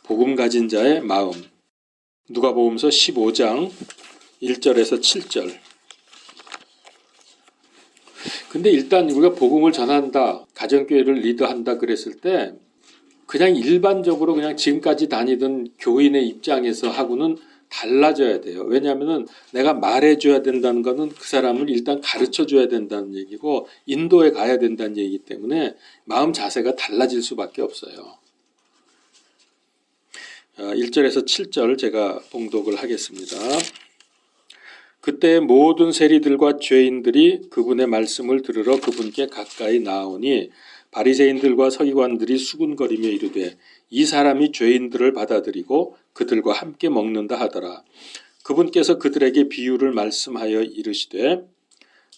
복음 가진 자의 마음. 누가복음서 15장 1절에서 7절. 근데 일단 우리가 복음을 전한다, 가정교회를 리드한다 그랬을 때 그냥 일반적으로 그냥 지금까지 다니던 교인의 입장에서 하고는 달라져야 돼요. 왜냐하면 내가 말해줘야 된다는 것은 그 사람을 일단 가르쳐줘야 된다는 얘기고 인도에 가야 된다는 얘기이기 때문에 마음 자세가 달라질 수밖에 없어요. 1절에서 7절 제가 봉독을 하겠습니다. 그때 모든 세리들과 죄인들이 그분의 말씀을 들으러 그분께 가까이 나아오니 바리새인들과 서기관들이 수군거리며 이르되 이 사람이 죄인들을 받아들이고 그들과 함께 먹는다 하더라. 그분께서 그들에게 비유를 말씀하여 이르시되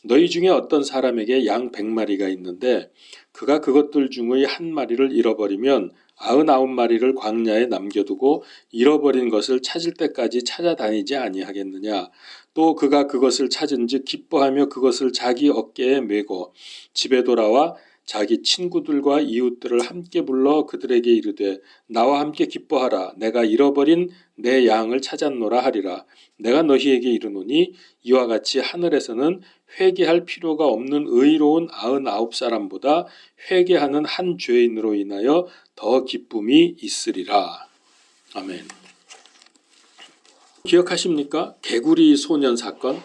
너희 중에 어떤 사람에게 양 100마리가 있는데 그가 그것들 중의 한 마리를 잃어버리면 99마리를 광야에 남겨두고 잃어버린 것을 찾을 때까지 찾아다니지 아니하겠느냐. 또 그가 그것을 찾은즉 기뻐하며 그것을 자기 어깨에 메고 집에 돌아와 자기 친구들과 이웃들을 함께 불러 그들에게 이르되 나와 함께 기뻐하라. 내가 잃어버린 내 양을 찾았노라 하리라. 내가 너희에게 이르노니 이와 같이 하늘에서는 회개할 필요가 없는 의로운 99사람보다 회개하는 한 죄인으로 인하여 더 기쁨이 있으리라. 아멘. 기억하십니까? 개구리 소년 사건.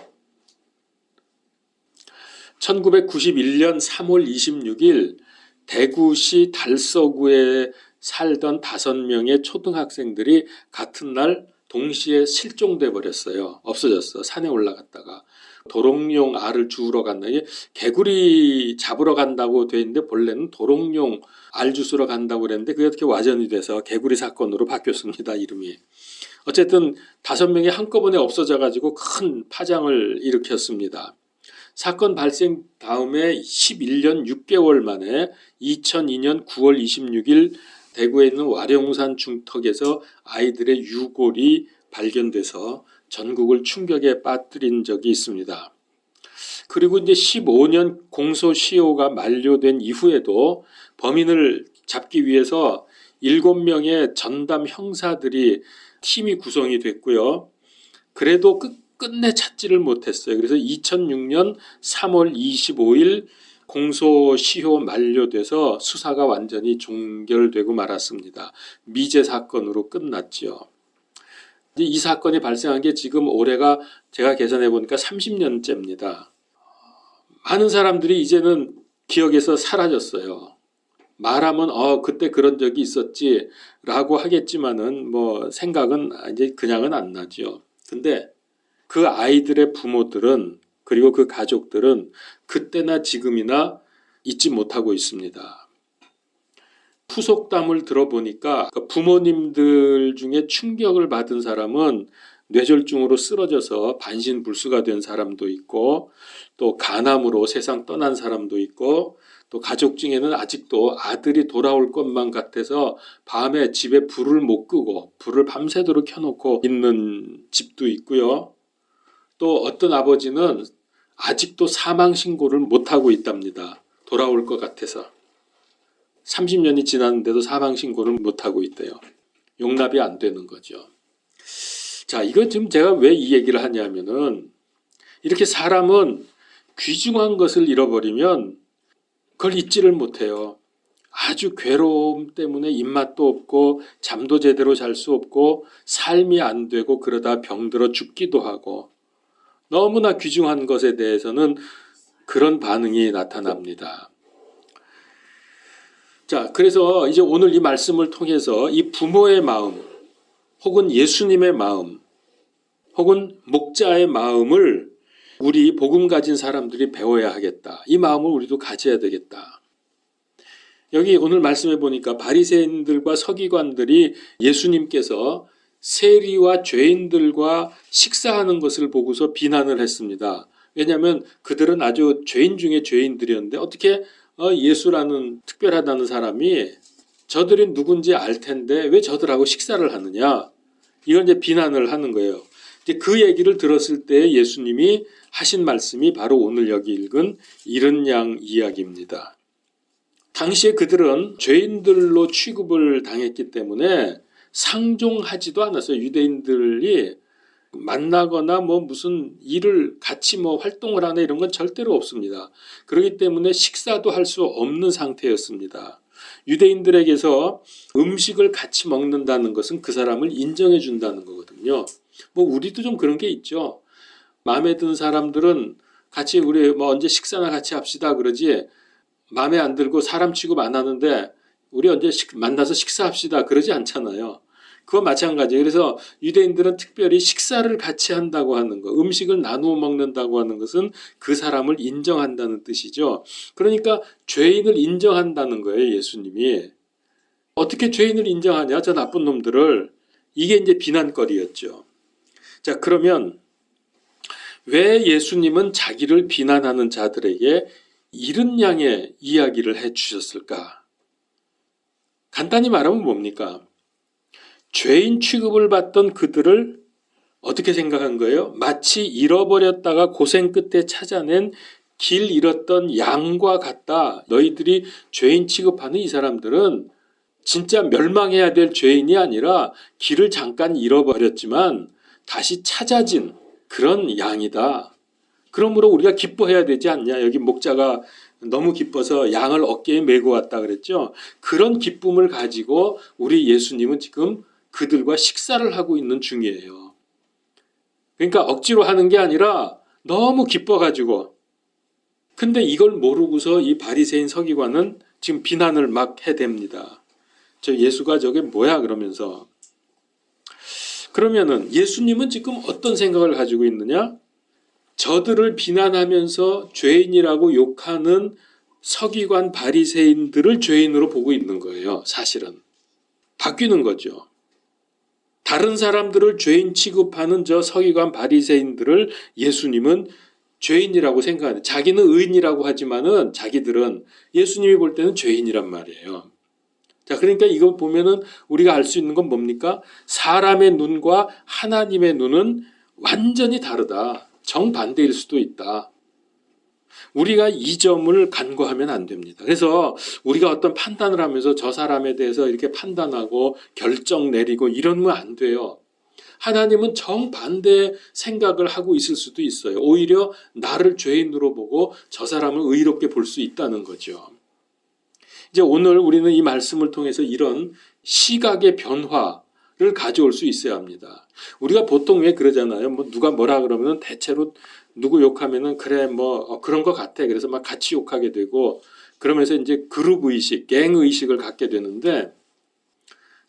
1991년 3월 26일 대구시 달서구에 살던 5명의 초등학생들이 같은 날 동시에 실종돼 버렸어요. 없어졌어. 산에 올라갔다가. 도롱뇽 알을 주우러 간다. 개구리 잡으러 간다고 돼 있는데 본래는 도롱뇽 알 주스러 간다고 그랬는데 그게 어떻게 와전이 돼서 개구리 사건으로 바뀌었습니다. 이름이. 어쨌든 5명이 한꺼번에 없어져가지고 큰 파장을 일으켰습니다. 사건 발생 다음에 11년 6개월 만에 2002년 9월 26일 대구에 있는 와룡산 중턱에서 아이들의 유골이 발견돼서 전국을 충격에 빠뜨린 적이 있습니다. 그리고 이제 15년 공소시효가 만료된 이후에도 범인을 잡기 위해서 7명의 전담 형사들이 팀이 구성이 됐고요. 그래도 끝내 찾지를 못했어요. 그래서 2006년 3월 25일 공소시효 만료돼서 수사가 완전히 종결되고 말았습니다. 미제 사건으로 끝났죠. 이 사건이 발생한 게 지금 올해가 제가 계산해 보니까 30년째입니다. 많은 사람들이 이제는 기억에서 사라졌어요. 말하면 그때 그런 적이 있었지라고 하겠지만은 생각은 이제 그냥은 안 나죠. 근데 그 아이들의 부모들은 그리고 그 가족들은 그때나 지금이나 잊지 못하고 있습니다. 후속담을 들어보니까 부모님들 중에 충격을 받은 사람은 뇌졸중으로 쓰러져서 반신불수가 된 사람도 있고 또 간암으로 세상 떠난 사람도 있고 또 가족 중에는 아직도 아들이 돌아올 것만 같아서 밤에 집에 불을 못 끄고 불을 밤새도록 켜놓고 있는 집도 있고요. 또 어떤 아버지는 아직도 사망신고를 못하고 있답니다. 돌아올 것 같아서. 30년이 지났는데도 사망신고를 못하고 있대요. 용납이 안 되는 거죠. 자, 이건 지금 제가 왜 이 얘기를 하냐면은 이렇게 사람은 귀중한 것을 잃어버리면 그걸 잊지를 못해요. 아주 괴로움 때문에 입맛도 없고 잠도 제대로 잘 수 없고 삶이 안 되고 그러다 병들어 죽기도 하고 너무나 귀중한 것에 대해서는 그런 반응이 나타납니다. 자, 그래서 이제 오늘 이 말씀을 통해서 이 부모의 마음 혹은 예수님의 마음 혹은 목자의 마음을 우리 복음 가진 사람들이 배워야 하겠다. 이 마음을 우리도 가져야 되겠다. 여기 오늘 말씀해 보니까 바리새인들과 서기관들이 예수님께서 세리와 죄인들과 식사하는 것을 보고서 비난을 했습니다. 왜냐하면 그들은 아주 죄인 중에 죄인들이었는데 어떻게 예수라는 특별하다는 사람이 저들이 누군지 알 텐데 왜 저들하고 식사를 하느냐. 이건 이제 비난을 하는 거예요. 이제 그 얘기를 들었을 때 예수님이 하신 말씀이 바로 오늘 여기 읽은 잃은 양 이야기입니다. 당시에 그들은 죄인들로 취급을 당했기 때문에 상종하지도 않았어요. 유대인들이 만나거나 뭐 무슨 일을 같이 뭐 활동을 하나 이런 건 절대로 없습니다. 그렇기 때문에 식사도 할 수 없는 상태였습니다. 유대인들에게서 음식을 같이 먹는다는 것은 그 사람을 인정해 준다는 거거든요. 뭐 우리도 좀 그런 게 있죠. 마음에 드는 사람들은 같이 우리 뭐 언제 식사나 같이 합시다 그러지, 마음에 안 들고 사람 취급 안 하는데 우리 언제 만나서 식사합시다 그러지 않잖아요. 그거 마찬가지예요. 그래서 유대인들은 특별히 식사를 같이 한다고 하는 거, 음식을 나누어 먹는다고 하는 것은 그 사람을 인정한다는 뜻이죠. 그러니까 죄인을 인정한다는 거예요, 예수님이. 어떻게 죄인을 인정하냐, 저 나쁜 놈들을. 이게 이제 비난거리였죠. 자, 그러면 왜 예수님은 자기를 비난하는 자들에게 이런 양의 이야기를 해 주셨을까? 간단히 말하면 뭡니까? 죄인 취급을 받던 그들을 어떻게 생각한 거예요? 마치 잃어버렸다가 고생 끝에 찾아낸 길 잃었던 양과 같다. 너희들이 죄인 취급하는 이 사람들은 진짜 멸망해야 될 죄인이 아니라 길을 잠깐 잃어버렸지만 다시 찾아진 그런 양이다. 그러므로 우리가 기뻐해야 되지 않냐. 여기 목자가 너무 기뻐서 양을 어깨에 메고 왔다 그랬죠. 그런 기쁨을 가지고 우리 예수님은 지금 그들과 식사를 하고 있는 중이에요. 그러니까 억지로 하는 게 아니라 너무 기뻐가지고. 근데 이걸 모르고서 이 바리새인 서기관은 지금 비난을 막 해댑니다. 저 예수가 저게 뭐야 그러면서. 그러면은 예수님은 지금 어떤 생각을 가지고 있느냐? 저들을 비난하면서 죄인이라고 욕하는 서기관 바리새인들을 죄인으로 보고 있는 거예요. 사실은. 바뀌는 거죠. 다른 사람들을 죄인 취급하는 저 서기관 바리새인들을 예수님은 죄인이라고 생각하는, 자기는 의인이라고 하지만은 자기들은 예수님이 볼 때는 죄인이란 말이에요. 자, 그러니까 이거 보면은 우리가 알 수 있는 건 뭡니까? 사람의 눈과 하나님의 눈은 완전히 다르다. 정반대일 수도 있다. 우리가 이 점을 간과하면 안 됩니다. 그래서 우리가 어떤 판단을 하면서 저 사람에 대해서 이렇게 판단하고 결정 내리고 이러면 안 돼요. 하나님은 정반대 생각을 하고 있을 수도 있어요. 오히려 나를 죄인으로 보고 저 사람을 의롭게 볼 수 있다는 거죠. 이제 오늘 우리는 이 말씀을 통해서 이런 시각의 변화를 가져올 수 있어야 합니다. 우리가 보통 왜 그러잖아요. 뭐 누가 뭐라 그러면 대체로 누구 욕하면은 그래 뭐 그런 것 같아. 그래서 막 같이 욕하게 되고 그러면서 이제 그룹 의식, 갱 의식을 갖게 되는데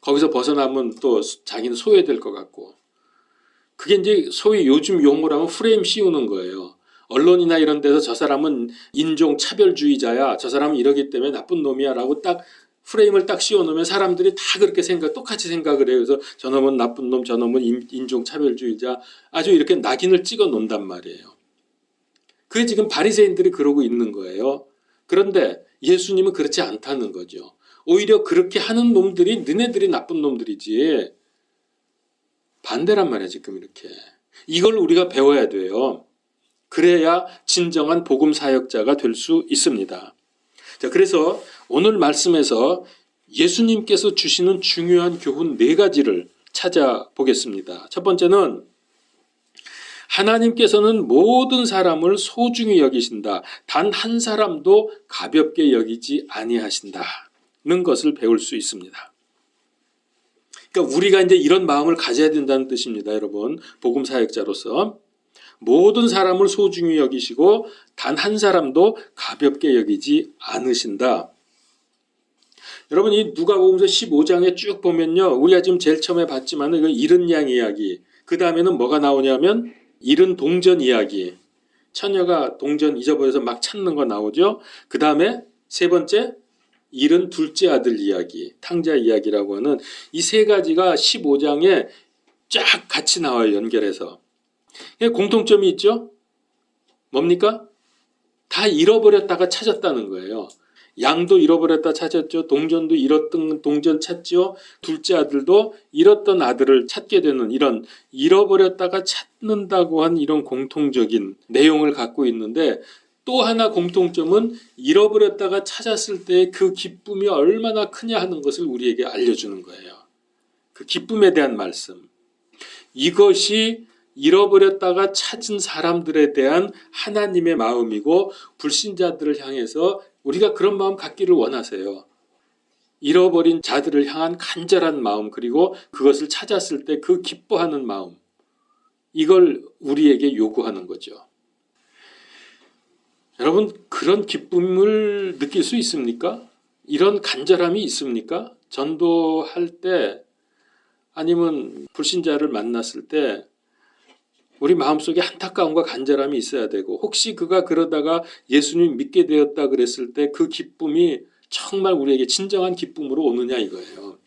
거기서 벗어나면 또 자기는 소외될 것 같고 그게 이제 소위 요즘 용어로 하면 프레임 씌우는 거예요. 언론이나 이런 데서 저 사람은 인종차별주의자야. 저 사람은 이러기 때문에 나쁜 놈이야 라고 딱 프레임을 딱 씌워놓으면 사람들이 다 그렇게 똑같이 생각을 해요. 그래서 저놈은 나쁜 놈, 저놈은 인종차별주의자 아주 이렇게 낙인을 찍어 놓는단 말이에요. 그게 지금 바리새인들이 그러고 있는 거예요. 그런데 예수님은 그렇지 않다는 거죠. 오히려 그렇게 하는 놈들이 너네들이 나쁜 놈들이지. 반대란 말이야 지금 이렇게. 이걸 우리가 배워야 돼요. 그래야 진정한 복음 사역자가 될 수 있습니다. 자, 그래서 오늘 말씀에서 예수님께서 주시는 중요한 교훈 4가지를 찾아보겠습니다. 첫 번째는 하나님께서는 모든 사람을 소중히 여기신다. 단 한 사람도 가볍게 여기지 아니하신다는 것을 배울 수 있습니다. 그러니까 우리가 이제 이런 마음을 가져야 된다는 뜻입니다. 여러분, 복음 사역자로서 모든 사람을 소중히 여기시고 단 한 사람도 가볍게 여기지 않으신다. 여러분, 이 누가복음서 15장에 쭉 보면요, 우리가 지금 제일 처음에 봤지만 이거 잃은 양 이야기, 그 다음에는 뭐가 나오냐면 잃은 동전 이야기, 처녀가 동전 잊어버려서 막 찾는 거 나오죠. 그 다음에 세 번째 잃은 둘째 아들 이야기, 탕자 이야기라고 하는 이 3가지가 15장에 쫙 같이 나와요. 연결해서. 공통점이 있죠. 뭡니까? 다 잃어버렸다가 찾았다는 거예요. 양도 잃어버렸다 찾았죠. 동전도 잃었던 동전 찾죠. 둘째 아들도 잃었던 아들을 찾게 되는 이런 잃어버렸다가 찾는다고 한 이런 공통적인 내용을 갖고 있는데 또 하나 공통점은 잃어버렸다가 찾았을 때 그 기쁨이 얼마나 크냐 하는 것을 우리에게 알려주는 거예요. 그 기쁨에 대한 말씀. 이것이 잃어버렸다가 찾은 사람들에 대한 하나님의 마음이고 불신자들을 향해서 우리가 그런 마음 갖기를 원하세요. 잃어버린 자들을 향한 간절한 마음, 그리고 그것을 찾았을 때 그 기뻐하는 마음, 이걸 우리에게 요구하는 거죠. 여러분, 그런 기쁨을 느낄 수 있습니까? 이런 간절함이 있습니까? 전도할 때 아니면 불신자를 만났을 때 우리 마음속에 안타까움과 간절함이 있어야 되고, 혹시 그가 그러다가 예수님 믿게 되었다 그랬을 때 그 기쁨이 정말 우리에게 진정한 기쁨으로 오느냐 이거예요.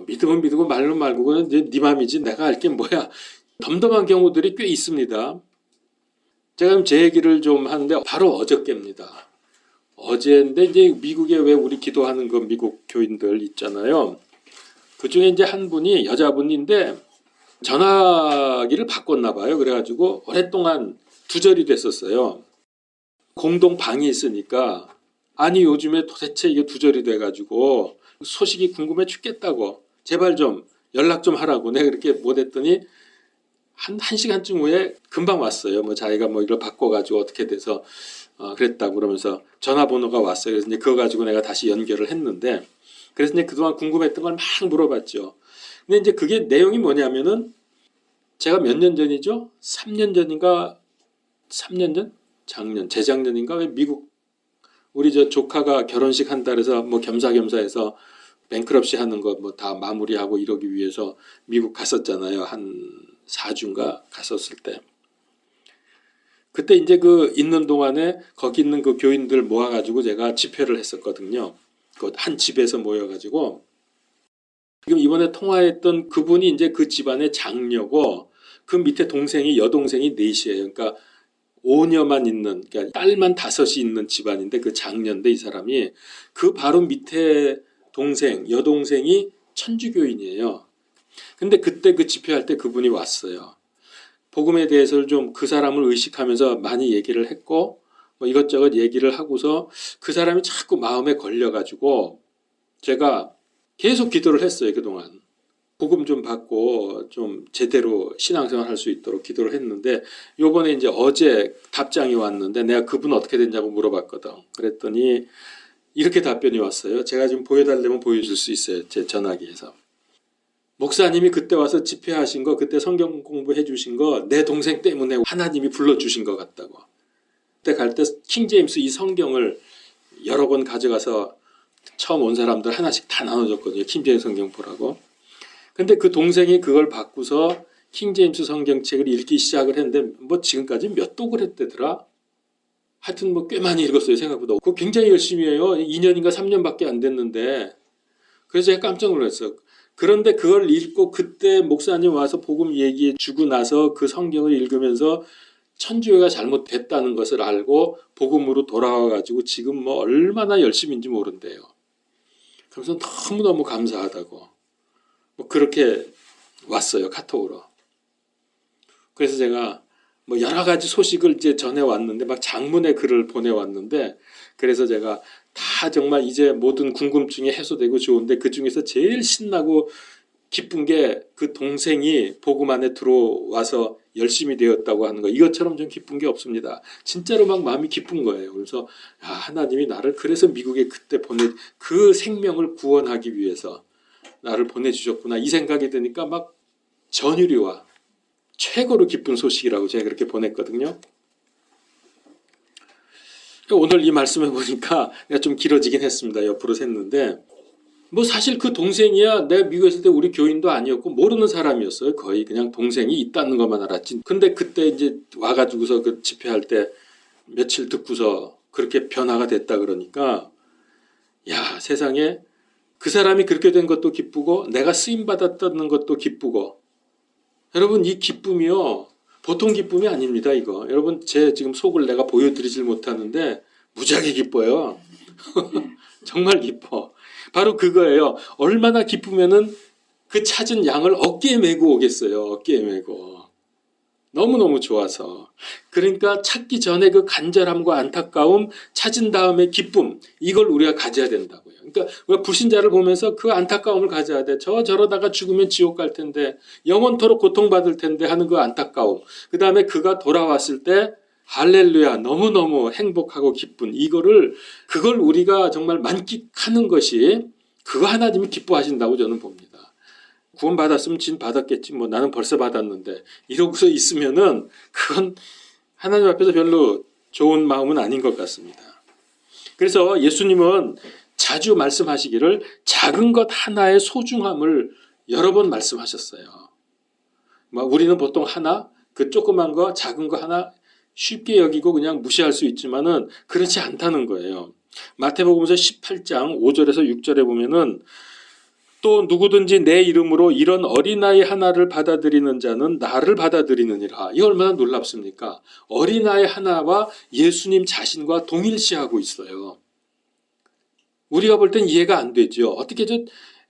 믿으면 믿고 말로 말고 그건 이제 네 맘이지 내가 알 게 뭐야. 덤덤한 경우들이 꽤 있습니다. 제가 제 얘기를 좀 하는데 바로 어저께입니다. 어제인데 이제 미국에 왜 우리 기도하는 그 미국 교인들 있잖아요. 그 중에 이제 한 분이 여자분인데 전화기를 바꿨나 봐요. 그래가지고 오랫동안 두절이 됐었어요. 공동 방이 있으니까 아니 요즘에 도대체 이게 두절이 돼가지고 소식이 궁금해 죽겠다고 제발 좀 연락 좀 하라고 내가 그렇게 못했더니 한 시간쯤 후에 금방 왔어요. 뭐 자기가 뭐 이걸 바꿔가지고 어떻게 돼서 그랬다고 그러면서 전화번호가 왔어요. 그래서 이제 그거 가지고 내가 다시 연결을 했는데 그래서 이제 그동안 궁금했던 걸 막 물어봤죠. 근데 이제 그게 내용이 뭐냐면은 제가 몇 년 전이죠? 3년 전인가 3년 전? 작년, 재작년인가 왜 미국 우리 저 조카가 결혼식 한다 그래서 뭐 겸사겸사해서 뱅크럽시 하는 거 뭐 다 마무리하고 이러기 위해서 미국 갔었잖아요. 한 4주인가 갔었을 때. 그때 이제 그 있는 동안에 거기 있는 그 교인들 모아가지고 제가 집회를 했었거든요. 그 한 집에서 모여가지고 지금 이번에 통화했던 그분이 이제 그 집안의 장녀고 그 밑에 동생이 여동생이 넷이에요. 그러니까 5녀만 있는, 그러니까 딸만 5이 있는 집안인데 그 장녀인데 이 사람이 그 바로 밑에 동생, 여동생이 천주교인이에요. 근데 그때 그 집회할 때 그분이 왔어요. 복음에 대해서 좀 그 사람을 의식하면서 많이 얘기를 했고 뭐 이것저것 얘기를 하고서 그 사람이 자꾸 마음에 걸려가지고 제가 계속 기도를 했어요. 그동안. 복음 좀 받고 좀 제대로 신앙생활 할 수 있도록 기도를 했는데 요번에 이제 어제 답장이 왔는데 내가 그분 어떻게 됐냐고 물어봤거든. 그랬더니 이렇게 답변이 왔어요. 제가 지금 보여달라면 보여줄 수 있어요. 제 전화기에서. 목사님이 그때 와서 집회하신 거, 그때 성경 공부해 주신 거 내 동생 때문에 하나님이 불러주신 것 같다고. 그때 갈 때 킹제임스 이 성경을 여러 권 가져가서 처음 온 사람들 하나씩 다 나눠줬거든요. 킹제임스 성경 보라고. 근데 그 동생이 그걸 받고서 킹제임스 성경책을 읽기 시작을 했는데 뭐 지금까지 몇 독을 했대더라. 하여튼 뭐 꽤 많이 읽었어요. 생각보다. 그거 굉장히 열심히 해요. 2년인가 3년밖에 안 됐는데. 그래서 제가 깜짝 놀랐어요. 그런데 그걸 읽고 그때 목사님 와서 복음 얘기해 주고 나서 그 성경을 읽으면서 천주교가 잘못됐다는 것을 알고 복음으로 돌아와가지고 지금 뭐 얼마나 열심인지 모른대요. 그래서 너무너무 감사하다고. 뭐 그렇게 왔어요. 카톡으로. 그래서 제가 뭐 여러 가지 소식을 이제 전해왔는데 막 장문의 글을 보내왔는데 그래서 제가 다 정말 이제 모든 궁금증이 해소되고 좋은데 그 중에서 제일 신나고 기쁜 게 그 동생이 복음 안에 들어와서 열심히 되었다고 하는 거 이것처럼 좀 기쁜 게 없습니다. 진짜로 막 마음이 기쁜 거예요. 그래서 하나님이 나를 그래서 미국에 그때 그 생명을 구원하기 위해서 나를 보내주셨구나 이 생각이 드니까 막 전율이 와. 최고로 기쁜 소식이라고 제가 그렇게 보냈거든요. 오늘 이 말씀해 보니까 내가 좀 길어지긴 했습니다. 옆으로 샜는데 뭐 사실 그 동생이야 내가 미국에 있을 때 우리 교인도 아니었고 모르는 사람이었어요. 거의 그냥 동생이 있다는 것만 알았지. 근데 그때 이제 와가지고서 그 집회할 때 며칠 듣고서 그렇게 변화가 됐다 그러니까 야 세상에 그 사람이 그렇게 된 것도 기쁘고 내가 쓰임받았다는 것도 기쁘고 여러분 이 기쁨이요 보통 기쁨이 아닙니다. 이거 여러분 제 지금 속을 내가 보여드리질 못하는데 무지하게 기뻐요. 정말 기뻐. 바로 그거예요. 얼마나 기쁘면은 그 찾은 양을 어깨에 메고 오겠어요. 어깨에 메고. 너무너무 좋아서. 그러니까 찾기 전에 그 간절함과 안타까움, 찾은 다음에 기쁨, 이걸 우리가 가져야 된다고요. 그러니까 우리가 불신자를 보면서 그 안타까움을 가져야 돼. 저러다가 죽으면 지옥 갈 텐데, 영원토록 고통받을 텐데 하는 그 안타까움. 그 다음에 그가 돌아왔을 때 할렐루야, 너무너무 행복하고 기쁜 그걸 우리가 정말 만끽하는 것이 그거 하나님이 기뻐하신다고 저는 봅니다. 구원받았으면 진 받았겠지. 뭐 나는 벌써 받았는데. 이러고서 있으면은 그건 하나님 앞에서 별로 좋은 마음은 아닌 것 같습니다. 그래서 예수님은 자주 말씀하시기를 작은 것 하나의 소중함을 여러 번 말씀하셨어요. 우리는 보통 하나, 그 조그만 거, 작은 거 하나 쉽게 여기고 그냥 무시할 수 있지만은 그렇지 않다는 거예요. 마태복음서 18장 5절에서 6절에 보면은 또 누구든지 내 이름으로 이런 어린아이 하나를 받아들이는 자는 나를 받아들이느니라. 이거 얼마나 놀랍습니까? 어린아이 하나와 예수님 자신과 동일시하고 있어요. 우리가 볼 땐 이해가 안 되죠. 어떻게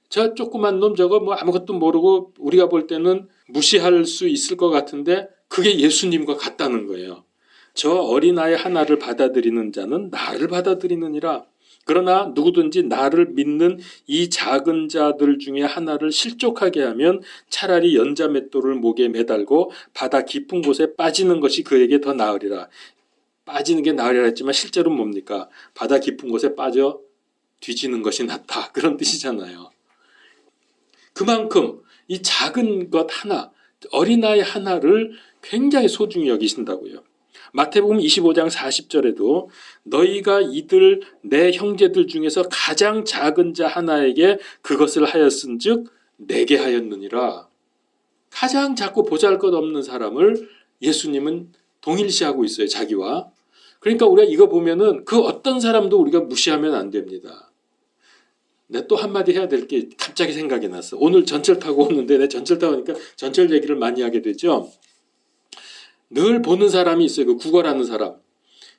저 조그만 놈 저거 뭐 아무것도 모르고 우리가 볼 때는 무시할 수 있을 것 같은데 그게 예수님과 같다는 거예요. 저 어린아이 하나를 받아들이는 자는 나를 받아들이느니라. 그러나 누구든지 나를 믿는 이 작은 자들 중에 하나를 실족하게 하면 차라리 연자맷돌을 목에 매달고 바다 깊은 곳에 빠지는 것이 그에게 더 나으리라. 빠지는 게 나으리라 했지만 실제로는 뭡니까? 바다 깊은 곳에 빠져 뒤지는 것이 낫다. 그런 뜻이잖아요. 그만큼 이 작은 것 하나, 어린아이 하나를 굉장히 소중히 여기신다고요. 마태복음 25장 40절에도 너희가 이들 내 형제들 중에서 가장 작은 자 하나에게 그것을 하였은즉 내게 하였느니라. 가장 작고 보잘것없는 사람을 예수님은 동일시하고 있어요. 자기와. 그러니까 우리가 이거 보면은 그 어떤 사람도 우리가 무시하면 안 됩니다. 내가 또 한마디 해야 될 게 갑자기 생각이 났어. 오늘 전철 타고 오는데 내가 전철 타고 오니까 전철 얘기를 많이 하게 되죠. 늘 보는 사람이 있어요. 그 구걸하는 사람.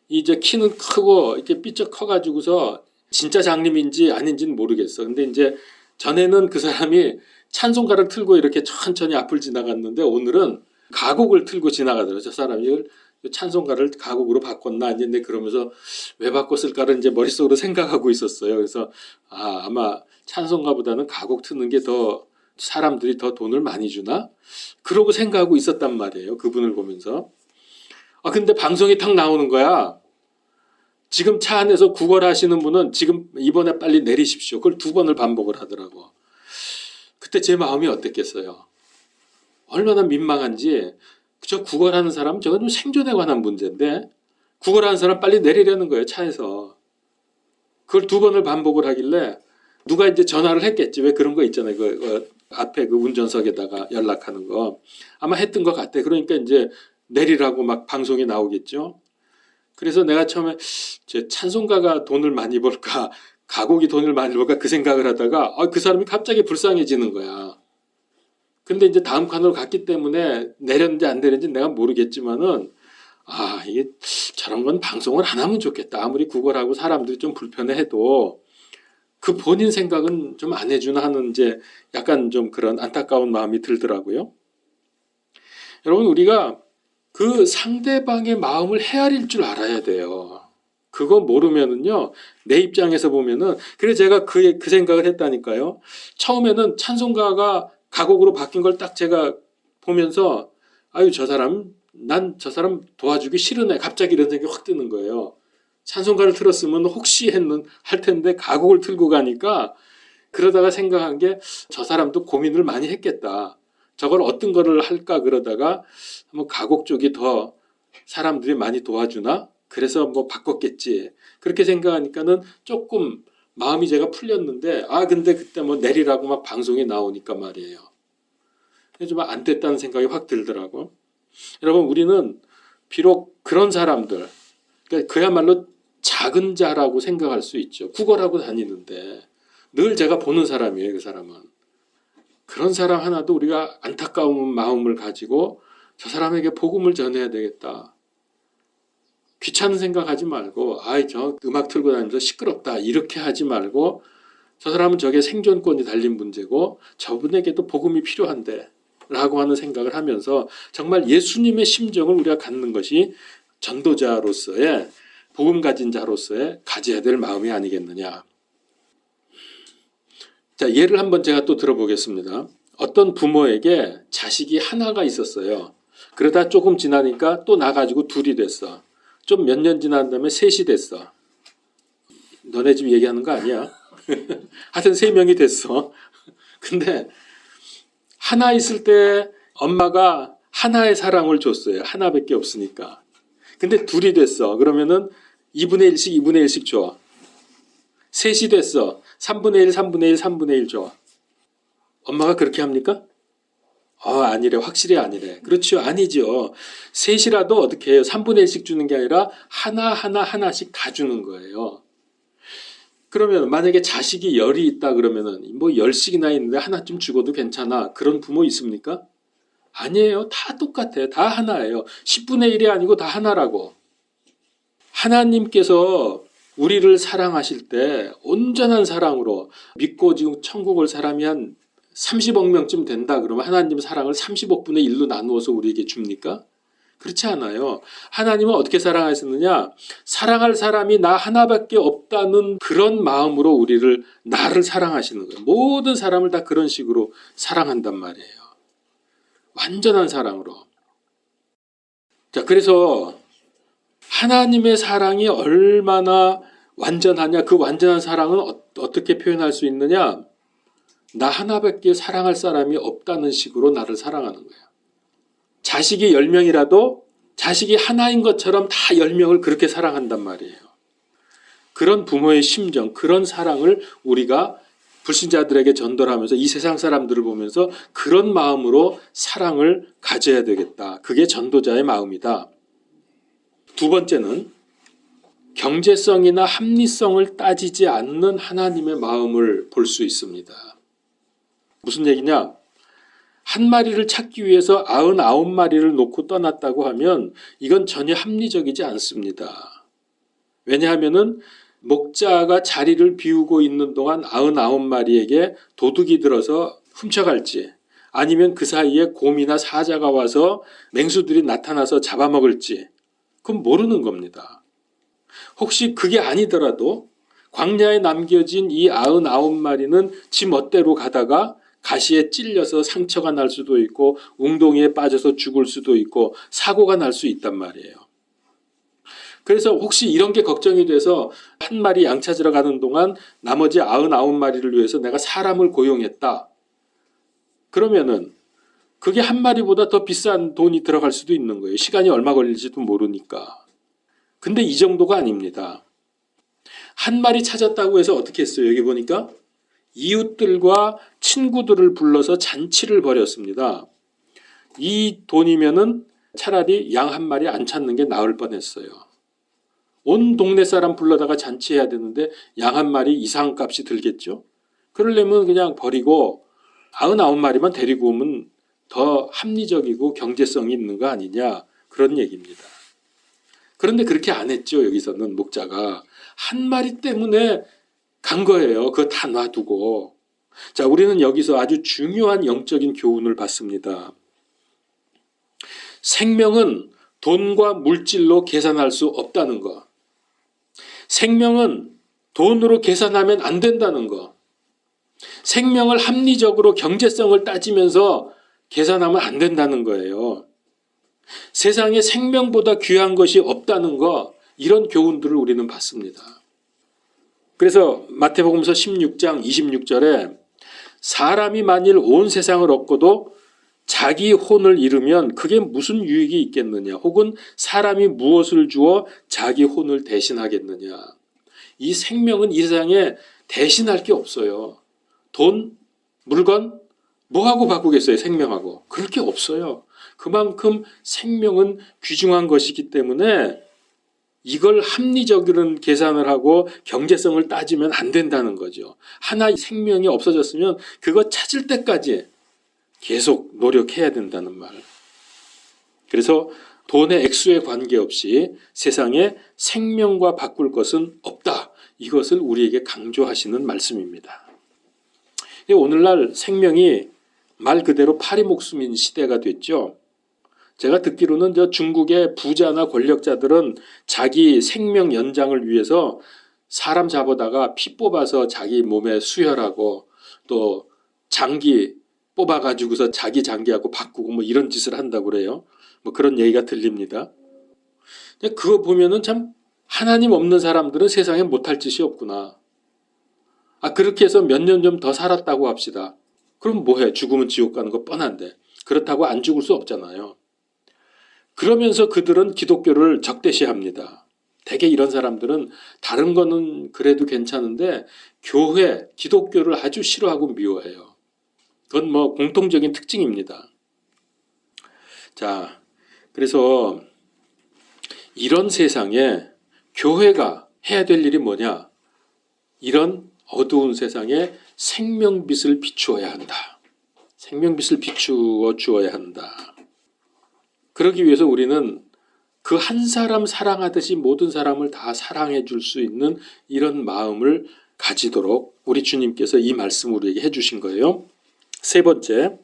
이제 키는 크고 이렇게 삐쩍 커가지고서 진짜 장님인지 아닌지는 모르겠어. 근데 이제 전에는 그 사람이 찬송가를 틀고 이렇게 천천히 앞을 지나갔는데 오늘은 가곡을 틀고 지나가더라고요. 저 사람이 찬송가를 가곡으로 바꿨나 이제 그러면서 왜 바꿨을까를 이제 머릿속으로 생각하고 있었어요. 그래서 아마 찬송가보다는 가곡 트는 게 더 사람들이 더 돈을 많이 주나? 그러고 생각하고 있었단 말이에요. 그분을 보면서. 근데 방송이 탁 나오는 거야. 지금 차 안에서 구걸하시는 분은 지금 이번에 빨리 내리십시오. 그걸 2번을 반복을 하더라고. 그때 제 마음이 어땠겠어요? 얼마나 민망한지. 저 구걸하는 사람 저건 좀 생존에 관한 문제인데 구걸하는 사람 빨리 내리려는 거예요. 차에서. 그걸 2번을 반복을 하길래 누가 이제 전화를 했겠지. 왜 그런 거 있잖아요. 앞에 그 운전석에다가 연락하는 거. 아마 했던 것 같아. 그러니까 이제 내리라고 막 방송이 나오겠죠. 그래서 내가 처음에 제 찬송가가 돈을 많이 벌까 가곡이 돈을 많이 벌까 그 생각을 하다가 그 사람이 갑자기 불쌍해지는 거야. 근데 이제 다음 칸으로 갔기 때문에 내렸는지 안 내렸는지 내가 모르겠지만은 이게 저런 건 방송을 안 하면 좋겠다. 아무리 구걸하고 사람들이 좀 불편해해도 그 본인 생각은 좀 안 해주나 하는 이제 약간 좀 그런 안타까운 마음이 들더라고요. 여러분 우리가 그 상대방의 마음을 헤아릴 줄 알아야 돼요. 그거 모르면은요, 내 입장에서 보면은, 그래서 제가 그 생각을 했다니까요. 처음에는 찬송가가 가곡으로 바뀐 걸 딱 제가 보면서, 난 저 사람 도와주기 싫으네. 갑자기 이런 생각이 확 드는 거예요. 찬송가를 틀었으면 혹시 할 텐데 가곡을 틀고 가니까, 그러다가 생각한 게 저 사람도 고민을 많이 했겠다. 저걸 어떤 거를 할까 그러다가 뭐 가곡 쪽이 더 사람들이 많이 도와주나? 그래서 뭐 바꿨겠지. 그렇게 생각하니까는 조금 마음이 제가 풀렸는데 근데 그때 뭐 내리라고 막 방송에 나오니까 말이에요. 좀 안 됐다는 생각이 확 들더라고. 여러분 우리는 비록 그런 사람들 그러니까 그야말로 작은 자라고 생각할 수 있죠. 구걸하고 다니는데 늘 제가 보는 사람이에요. 그 사람은. 그런 사람 하나도 우리가 안타까운 마음을 가지고 저 사람에게 복음을 전해야 되겠다. 귀찮은 생각하지 말고 저 음악 틀고 다니면서 시끄럽다 이렇게 하지 말고 저 사람은 저게 생존권이 달린 문제고 저분에게도 복음이 필요한데 라고 하는 생각을 하면서 정말 예수님의 심정을 우리가 갖는 것이 전도자로서의 복음 가진 자로서의 가져야 될 마음이 아니겠느냐. 자, 예를 한번 제가 또 들어보겠습니다. 어떤 부모에게 자식이 하나가 있었어요. 그러다 조금 지나니까 또 나가지고 둘이 됐어. 좀 몇 년 지난 다음에 셋이 됐어. 너네 집 얘기하는 거 아니야? 하여튼 세 명이 됐어. 근데 하나 있을 때 엄마가 하나의 사랑을 줬어요. 하나밖에 없으니까. 근데 둘이 됐어. 그러면은 2분의 1씩 2분의 1씩 줘. 셋이 됐어. 3분의 1, 3분의 1, 3분의 1 줘. 엄마가 그렇게 합니까? 아니래. 확실히 아니래. 그렇죠. 아니죠. 셋이라도 어떻게 해요? 3분의 1씩 주는 게 아니라 하나씩 다 주는 거예요. 그러면 만약에 자식이 10이 있다 그러면은 뭐 10씩이나 있는데 하나쯤 죽어도 괜찮아. 그런 부모 있습니까? 아니에요. 다 똑같아요. 다 하나예요. 10분의 1이 아니고 다 하나라고. 하나님께서 우리를 사랑하실 때 온전한 사랑으로 믿고 지금 천국을 사람이 한 30억 명쯤 된다 그러면 하나님 사랑을 30억 분의 1로 나누어서 우리에게 줍니까? 그렇지 않아요. 하나님은 어떻게 사랑하셨느냐? 사랑할 사람이 나 하나밖에 없다는 그런 마음으로 나를 사랑하시는 거예요. 모든 사람을 다 그런 식으로 사랑한단 말이에요. 완전한 사랑으로. 자, 그래서 하나님의 사랑이 얼마나 완전하냐? 그 완전한 사랑은 어떻게 표현할 수 있느냐? 나 하나밖에 사랑할 사람이 없다는 식으로 나를 사랑하는 거예요. 자식이 10명이라도 자식이 하나인 것처럼 다 10명을 그렇게 사랑한단 말이에요. 그런 부모의 심정, 그런 사랑을 우리가 불신자들에게 전달하면서 이 세상 사람들을 보면서 그런 마음으로 사랑을 가져야 되겠다. 그게 전도자의 마음이다. 두 번째는 경제성이나 합리성을 따지지 않는 하나님의 마음을 볼 수 있습니다. 무슨 얘기냐? 한 마리를 찾기 위해서 99마리를 놓고 떠났다고 하면 이건 전혀 합리적이지 않습니다. 왜냐하면은 목자가 자리를 비우고 있는 동안 99마리에게 도둑이 들어서 훔쳐갈지 아니면 그 사이에 곰이나 사자가 와서 맹수들이 나타나서 잡아먹을지 그건 모르는 겁니다. 혹시 그게 아니더라도 광야에 남겨진 이 99마리는 지 멋대로 가다가 가시에 찔려서 상처가 날 수도 있고 웅덩이에 빠져서 죽을 수도 있고 사고가 날 수 있단 말이에요. 그래서 혹시 이런 게 걱정이 돼서 한 마리 양 찾으러 가는 동안 나머지 99마리를 위해서 내가 사람을 고용했다. 그러면은 그게 한 마리보다 더 비싼 돈이 들어갈 수도 있는 거예요. 시간이 얼마 걸릴지도 모르니까. 근데 이 정도가 아닙니다. 한 마리 찾았다고 해서 어떻게 했어요? 여기 보니까 이웃들과 친구들을 불러서 잔치를 벌였습니다. 이 돈이면은 차라리 양 한 마리 안 찾는 게 나을 뻔했어요. 온 동네 사람 불러다가 잔치해야 되는데 양 한 마리 이상 값이 들겠죠. 그러려면 그냥 버리고 99마리만 데리고 오면 더 합리적이고 경제성이 있는 거 아니냐 그런 얘기입니다. 그런데 그렇게 안 했죠. 여기서는 목자가 한 마리 때문에 간 거예요. 그거 다 놔두고. 자, 우리는 여기서 아주 중요한 영적인 교훈을 받습니다. 생명은 돈과 물질로 계산할 수 없다는 거. 생명은 돈으로 계산하면 안 된다는 거. 생명을 합리적으로 경제성을 따지면서 계산하면 안 된다는 거예요. 세상에 생명보다 귀한 것이 없다는 거, 이런 교훈들을 우리는 받습니다. 그래서 마태복음서 16장 26절에 사람이 만일 온 세상을 얻고도 자기 혼을 잃으면 그게 무슨 유익이 있겠느냐, 혹은 사람이 무엇을 주어 자기 혼을 대신하겠느냐. 이 생명은 이 세상에 대신할 게 없어요. 돈, 물건, 뭐하고 바꾸겠어요? 생명하고. 그럴 게 없어요. 그만큼 생명은 귀중한 것이기 때문에 이걸 합리적인 계산을 하고 경제성을 따지면 안 된다는 거죠. 하나의 생명이 없어졌으면 그거 찾을 때까지 계속 노력해야 된다는 말. 그래서 돈의 액수에 관계없이 세상에 생명과 바꿀 것은 없다. 이것을 우리에게 강조하시는 말씀입니다. 오늘날 생명이 말 그대로 파리목숨인 시대가 됐죠. 제가 듣기로는 중국의 부자나 권력자들은 자기 생명 연장을 위해서 사람 잡아다가 피 뽑아서 자기 몸에 수혈하고 또 장기 뽑아가지고서 자기 장기하고 바꾸고 뭐 이런 짓을 한다고 그래요. 뭐 그런 얘기가 들립니다. 근데 그거 보면은 참 하나님 없는 사람들은 세상에 못할 짓이 없구나. 그렇게 해서 몇 년 좀 더 살았다고 합시다. 그럼 뭐해? 죽으면 지옥 가는 거 뻔한데. 그렇다고 안 죽을 수 없잖아요. 그러면서 그들은 기독교를 적대시합니다. 대개 이런 사람들은 다른 거는 그래도 괜찮은데 교회, 기독교를 아주 싫어하고 미워해요. 그건 뭐 공통적인 특징입니다. 자, 그래서 이런 세상에 교회가 해야 될 일이 뭐냐? 이런 어두운 세상에 생명빛을 비추어야 한다. 생명빛을 비추어 주어야 한다. 그러기 위해서 우리는 그 한 사람 사랑하듯이 모든 사람을 다 사랑해 줄 수 있는 이런 마음을 가지도록 우리 주님께서 이 말씀을 우리에게 해주신 거예요. 세 번째,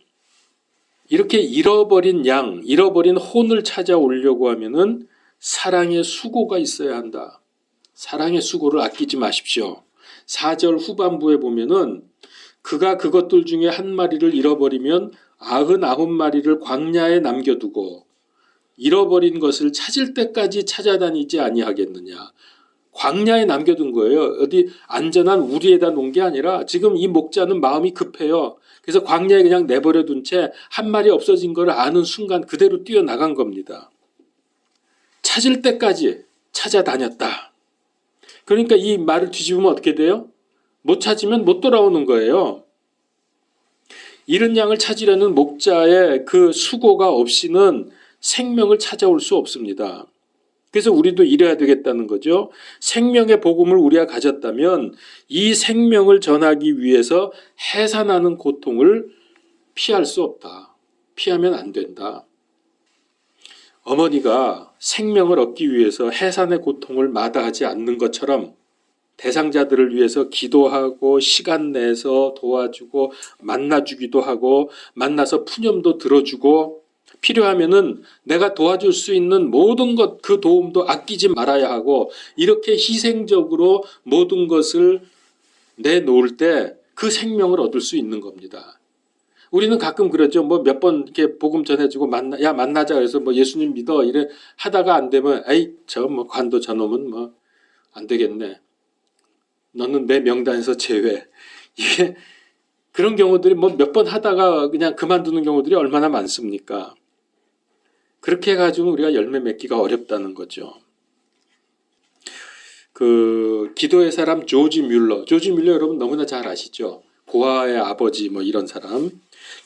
이렇게 잃어버린 양, 잃어버린 혼을 찾아오려고 하면은 사랑의 수고가 있어야 한다. 사랑의 수고를 아끼지 마십시오. 4절 후반부에 보면은 그가 그것들 중에 한 마리를 잃어버리면 99마리를 광야에 남겨두고 잃어버린 것을 찾을 때까지 찾아다니지 아니하겠느냐. 광야에 남겨둔 거예요. 어디 안전한 우리에다 놓은 게 아니라 지금 이 목자는 마음이 급해요. 그래서 광야에 그냥 내버려 둔 채 한 마리 없어진 걸 아는 순간 그대로 뛰어나간 겁니다. 찾을 때까지 찾아다녔다. 그러니까 이 말을 뒤집으면 어떻게 돼요? 못 찾으면 못 돌아오는 거예요. 잃은 양을 찾으려는 목자의 그 수고가 없이는 생명을 찾아올 수 없습니다. 그래서 우리도 이래야 되겠다는 거죠. 생명의 복음을 우리가 가졌다면 이 생명을 전하기 위해서 해산하는 고통을 피할 수 없다. 피하면 안 된다. 어머니가 생명을 얻기 위해서 해산의 고통을 마다하지 않는 것처럼 대상자들을 위해서 기도하고 시간 내서 도와주고 만나주기도 하고 만나서 푸념도 들어주고 필요하면은 내가 도와줄 수 있는 모든 것 그 도움도 아끼지 말아야 하고 이렇게 희생적으로 모든 것을 내놓을 때 그 생명을 얻을 수 있는 겁니다. 우리는 가끔 그러죠. 뭐 몇 번 이렇게 복음 전해주고 만나자 그래서 뭐 예수님 믿어 이래 하다가 안 되면 에이 저 뭐 관도 저놈은 뭐 안 되겠네. 너는 내 명단에서 제외. 이게 그런 경우들이 뭐 몇 번 하다가 그냥 그만두는 경우들이 얼마나 많습니까? 그렇게 해가지고 우리가 열매 맺기가 어렵다는 거죠. 그 기도의 사람 조지 뮬러 여러분 너무나 잘 아시죠? 고아의 아버지 뭐 이런 사람.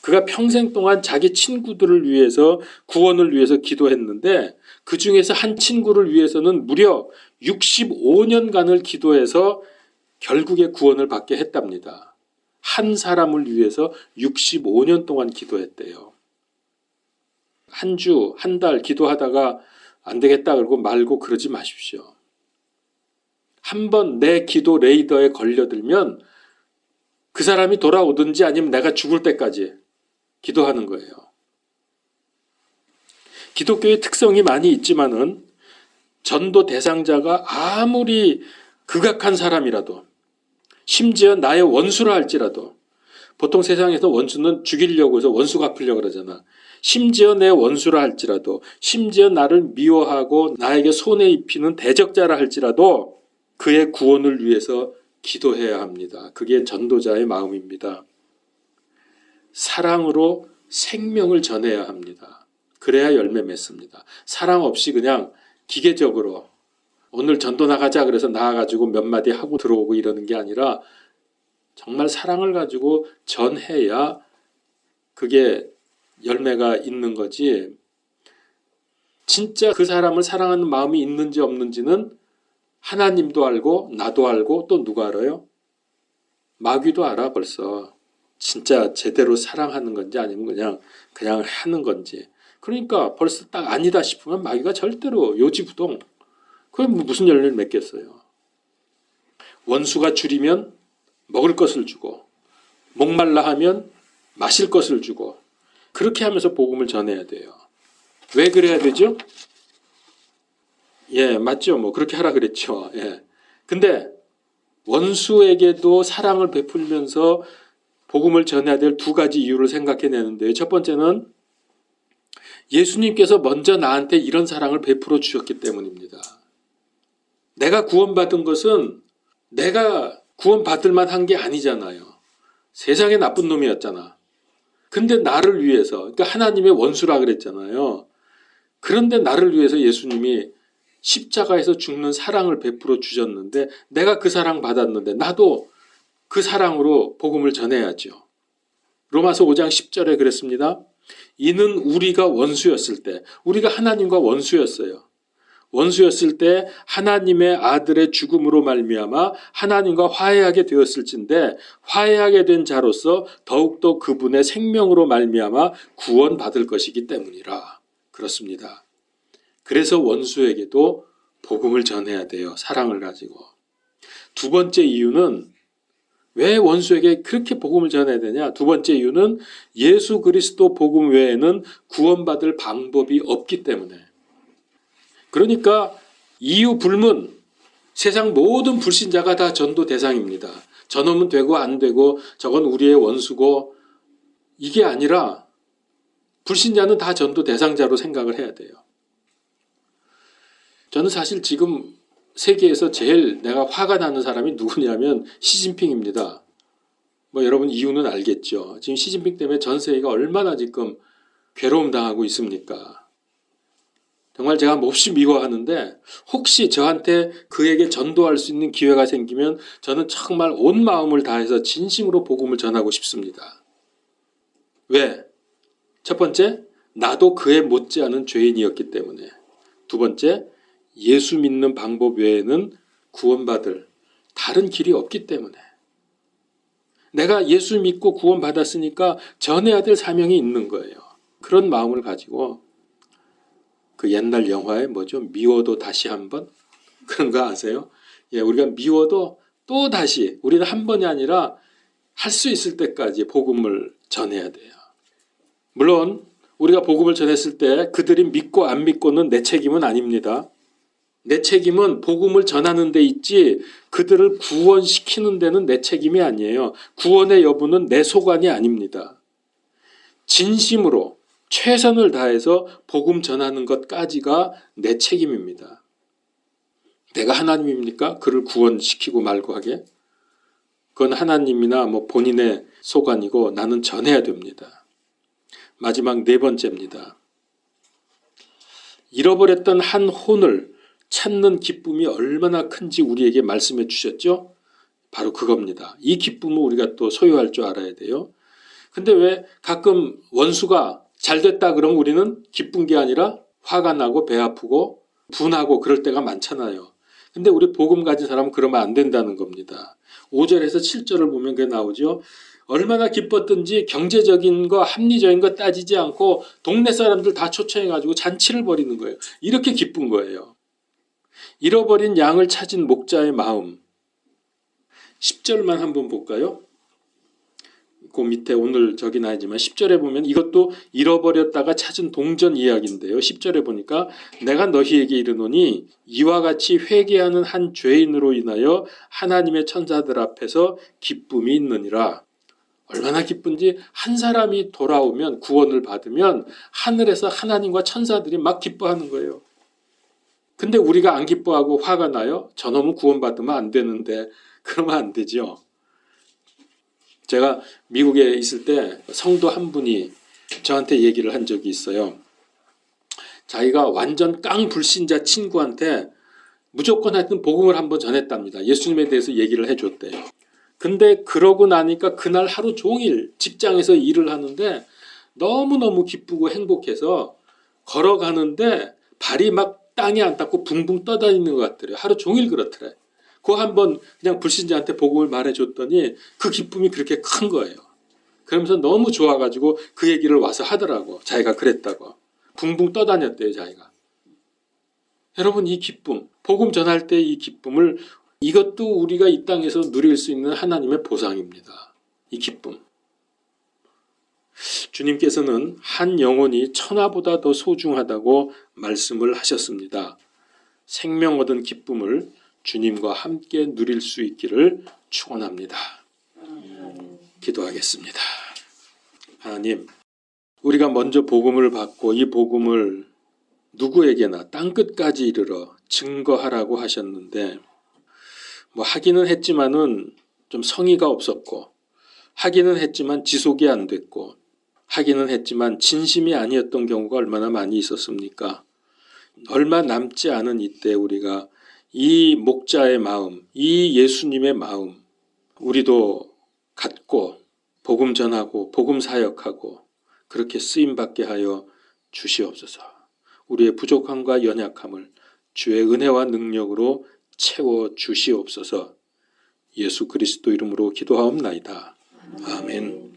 그가 평생 동안 자기 친구들을 위해서 구원을 위해서 기도했는데 그 중에서 한 친구를 위해서는 무려 65년간을 기도해서 결국에 구원을 받게 했답니다. 한 사람을 위해서 65년 동안 기도했대요. 한 주, 한 달 기도하다가 안 되겠다 그러고 말고 그러지 마십시오. 한번 내 기도 레이더에 걸려들면 그 사람이 돌아오든지 아니면 내가 죽을 때까지 기도하는 거예요. 기독교의 특성이 많이 있지만은 전도 대상자가 아무리 극악한 사람이라도 심지어 나의 원수라 할지라도 보통 세상에서 원수는 죽이려고 해서 원수 갚으려고 그러잖아. 심지어 내 원수라 할지라도 심지어 나를 미워하고 나에게 손해 입히는 대적자라 할지라도 그의 구원을 위해서 기도해야 합니다. 그게 전도자의 마음입니다. 사랑으로 생명을 전해야 합니다. 그래야 열매 맺습니다. 사랑 없이 그냥 기계적으로 오늘 전도 나가자 그래서 나가가지고 몇 마디 하고 들어오고 이러는 게 아니라 정말 사랑을 가지고 전해야 그게 열매가 있는 거지. 진짜 그 사람을 사랑하는 마음이 있는지 없는지는 하나님도 알고 나도 알고 또 누가 알아요? 마귀도 알아 벌써. 진짜 제대로 사랑하는 건지 아니면 그냥 하는 건지. 그러니까 벌써 딱 아니다 싶으면 마귀가 절대로 요지부동. 그게 무슨 열매를 맺겠어요. 원수가 줄이면 먹을 것을 주고 목말라 하면 마실 것을 주고 그렇게 하면서 복음을 전해야 돼요. 왜 그래야 되죠? 예, 맞죠. 뭐 그렇게 하라 그랬죠. 예. 근데 원수에게도 사랑을 베풀면서 복음을 전해야 될 두 가지 이유를 생각해내는데, 첫 번째는 예수님께서 먼저 나한테 이런 사랑을 베풀어 주셨기 때문입니다. 내가 구원받은 것은 내가 구원받을 만한 게 아니잖아요. 세상에 나쁜 놈이었잖아. 근데 나를 위해서, 그러니까 하나님의 원수라 그랬잖아요. 그런데 나를 위해서 예수님이 십자가에서 죽는 사랑을 베풀어 주셨는데, 내가 그 사랑 받았는데 나도 그 사랑으로 복음을 전해야죠. 로마서 5장 10절에 그랬습니다. 이는 우리가 원수였을 때, 우리가 하나님과 원수였어요. 원수였을 때 하나님의 아들의 죽음으로 말미암아 하나님과 화해하게 되었을진데, 화해하게 된 자로서 더욱더 그분의 생명으로 말미암아 구원받을 것이기 때문이라. 그렇습니다. 그래서 원수에게도 복음을 전해야 돼요. 사랑을 가지고. 두 번째 이유는, 왜 원수에게 그렇게 복음을 전해야 되냐? 두 번째 이유는 예수 그리스도 복음 외에는 구원받을 방법이 없기 때문에. 그러니까 이유 불문, 세상 모든 불신자가 다 전도 대상입니다. 저놈은 되고 안 되고 저건 우리의 원수고, 이게 아니라 불신자는 다 전도 대상자로 생각을 해야 돼요. 저는 사실 지금 세계에서 제일 내가 화가 나는 사람이 누구냐면 시진핑입니다. 여러분 이유는 알겠죠. 지금 시진핑 때문에 전 세계가 얼마나 지금 괴로움 당하고 있습니까? 정말 제가 몹시 미워하는데, 혹시 저한테 그에게 전도할 수 있는 기회가 생기면 저는 정말 온 마음을 다해서 진심으로 복음을 전하고 싶습니다. 왜? 첫 번째, 나도 그에 못지않은 죄인이었기 때문에. 두 번째, 예수 믿는 방법 외에는 구원받을 다른 길이 없기 때문에. 내가 예수 믿고 구원받았으니까 전해야 될 사명이 있는 거예요. 그런 마음을 가지고, 그 옛날 영화에 미워도 다시 한번? 그런 거 아세요? 예, 우리가 미워도 또 다시, 우리는 한 번이 아니라 할 수 있을 때까지 복음을 전해야 돼요. 물론 우리가 복음을 전했을 때 그들이 믿고 안 믿고는 내 책임은 아닙니다. 내 책임은 복음을 전하는 데 있지, 그들을 구원시키는 데는 내 책임이 아니에요. 구원의 여부는 내 소관이 아닙니다. 진심으로 최선을 다해서 복음 전하는 것까지가 내 책임입니다. 내가 하나님입니까? 그를 구원시키고 말고 하게? 그건 하나님이나 본인의 소관이고, 나는 전해야 됩니다. 마지막 네 번째입니다. 잃어버렸던 한 혼을 찾는 기쁨이 얼마나 큰지 우리에게 말씀해 주셨죠? 바로 그겁니다. 이 기쁨을 우리가 또 소유할 줄 알아야 돼요. 근데 왜 가끔 원수가 잘 됐다 그러면 우리는 기쁜 게 아니라 화가 나고 배 아프고 분하고 그럴 때가 많잖아요. 근데 우리 복음 가진 사람은 그러면 안 된다는 겁니다. 5절에서 7절을 보면 그게 나오죠. 얼마나 기뻤든지 경제적인 거, 합리적인 거 따지지 않고 동네 사람들 다 초청해가지고 잔치를 벌이는 거예요. 이렇게 기쁜 거예요. 잃어버린 양을 찾은 목자의 마음. 10절만 한번 볼까요? 그 밑에 오늘 저긴 아니지만 10절에 보면 이것도 잃어버렸다가 찾은 동전 이야기인데요. 10절에 보니까 내가 너희에게 이르노니 이와 같이 회개하는 한 죄인으로 인하여 하나님의 천사들 앞에서 기쁨이 있느니라. 얼마나 기쁜지, 한 사람이 돌아오면, 구원을 받으면 하늘에서 하나님과 천사들이 막 기뻐하는 거예요. 근데 우리가 안 기뻐하고 화가 나요? 저놈은 구원받으면 안 되는데. 그러면 안 되죠. 제가 미국에 있을 때 성도 한 분이 저한테 얘기를 한 적이 있어요. 자기가 완전 깡 불신자 친구한테 무조건 하여튼 복음을 한번 전했답니다. 예수님에 대해서 얘기를 해줬대요. 근데 그러고 나니까 그날 하루 종일 직장에서 일을 하는데 너무너무 기쁘고 행복해서 걸어가는데 발이 막 땅에 안 닿고 붕붕 떠다니는 것 같더래요. 하루 종일 그렇더래. 그거 한번 그냥 불신자한테 복음을 말해줬더니 그 기쁨이 그렇게 큰 거예요. 그러면서 너무 좋아가지고 그 얘기를 와서 하더라고. 자기가 그랬다고. 붕붕 떠다녔대요, 자기가. 여러분, 이 기쁨, 복음 전할 때 이 기쁨을, 이것도 우리가 이 땅에서 누릴 수 있는 하나님의 보상입니다. 이 기쁨. 주님께서는 한 영혼이 천하보다 더 소중하다고 말씀을 하셨습니다. 생명 얻은 기쁨을 주님과 함께 누릴 수 있기를 축원합니다. 기도하겠습니다. 하나님, 우리가 먼저 복음을 받고 이 복음을 누구에게나 땅끝까지 이르러 증거하라고 하셨는데 하기는 했지만은 좀 성의가 없었고 하기는 했지만 지속이 안 됐고 하기는 했지만 진심이 아니었던 경우가 얼마나 많이 있었습니까? 얼마 남지 않은 이때 우리가 이 목자의 마음, 이 예수님의 마음 우리도 갖고 복음 전하고 복음 사역하고 그렇게 쓰임받게 하여 주시옵소서. 우리의 부족함과 연약함을 주의 은혜와 능력으로 채워 주시옵소서. 예수 그리스도 이름으로 기도하옵나이다. 아멘.